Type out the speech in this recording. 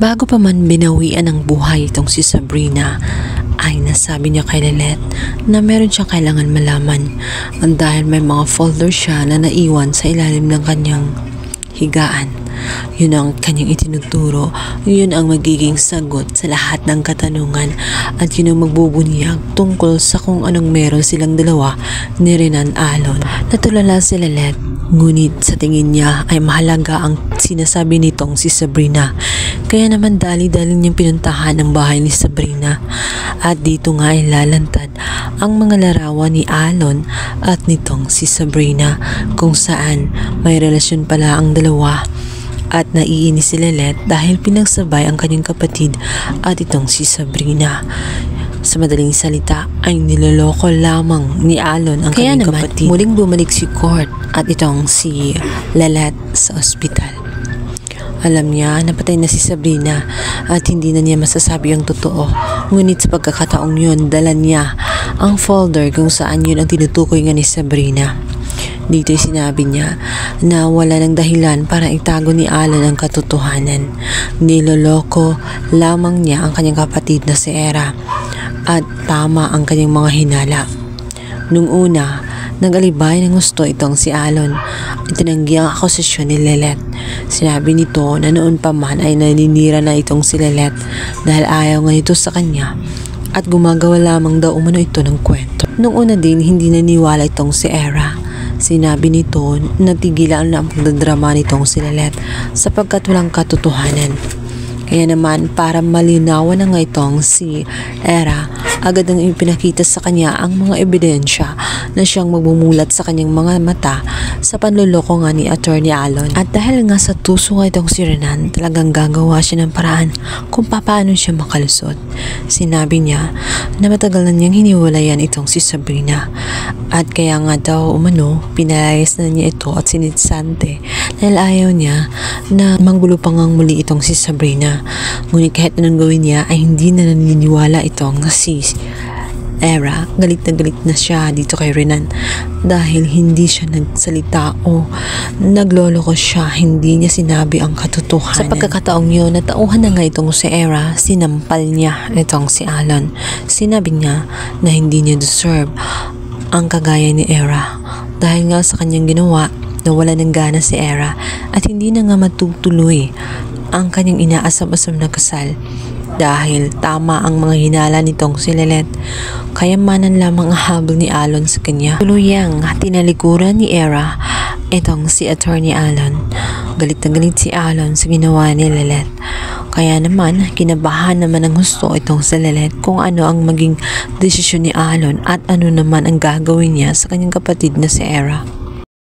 Bago pa man binawian ng buhay itong si Sabrina, ay nasabi niya kay Lelet na meron siyang kailangan malaman dahil may mga folder siya na naiwan sa ilalim ng kanyang higaan. Yun ang kanyang itinuturo, yun ang magiging sagot sa lahat ng katanungan at yun ang magbubunyag tungkol sa kung anong meron silang dalawa ni Renan Alon. Natulala si Lelet, ngunit sa tingin niya ay mahalaga ang sinasabi nitong si Sabrina. Kaya naman dali-dali niyang pinuntahan ang bahay ni Sabrina at dito nga ay lalantad ang mga larawan ni Alon at nitong si Sabrina kung saan may relasyon pala ang dalawa. At naiinis si Lelet dahil pinagsabay ang kanyang kapatid at itong si Sabrina. Sa madaling salita ay niloloko lamang ni Alon ang kanyang kapatid. Muling bumalik si Court at itong si Lelet sa ospital. Alam niya na patay na si Sabrina at hindi na niya masasabi ang totoo. Ngunit sa pagkakataong yun, dala niya ang folder kung saan yun ang tinutukoy nga ni Sabrina. Dito'y sinabi niya na wala ng dahilan para itago ni Alon ang katotohanan. Niloloko lamang niya ang kanyang kapatid na si Era at tama ang kanyang mga hinala. Nung una, nag-alibay ng gusto itong si Alon. Itinanggi ang akusasyon ni Lelet. Sinabi nito na noon pa man ay naninira na itong si Lelet dahil ayaw nga nito sa kanya at gumagawa lamang daw umano ito ng kwento. Nung una din hindi naniwala itong si Era. Sinabi nito na tigilan na ang pagdadrama nitong si Lelet sapagkat walang katotohanan. Kaya naman para malinawan na nga itong si Era, agad nang ipinakita sa kanya ang mga ebidensya na siyang magbumulat sa kanyang mga mata sa panloloko nga ni Attorney Alon. At dahil nga sa tuso nga itong si Renan, talagang gagawa siya ng paraan kung paano siya makalusot. Sinabi niya na matagal na niyang hiniwalayan itong si Sabrina at kaya nga daw umano pinalayas na niya ito at sinitsante dahil ayaw niya na manggulo pa ngang muli itong si Sabrina. Ngunit kahit anong gawin niya ay hindi na naniniwala itong si Era. Galit na siya dito kay Renan dahil hindi siya nagsalita o nagloloko siya, hindi niya sinabi ang katotohanan. Sa pagkakataong yun, natauhan na nga itong si Era, sinampal niya itong si Alon. Sinabi niya na hindi niya deserve ang kagaya ni Era dahil nga sa kanyang ginawa nawala ng gana si Era at hindi na nga matutuloy ang kanyang inaasam-asam na kasal dahil tama ang mga hinala nitong si Lelet. Kayamanan lamang ang habol ni Alon sa kanya. Tuluyang tinalikuran ni Era itong si Attorney Alon. Galit na galit si Alon sa ginawa ni Lelet. Kaya naman kinabahan naman ang gusto itong si Lelet kung ano ang maging desisyon ni Alon at ano naman ang gagawin niya sa kanyang kapatid na si Era.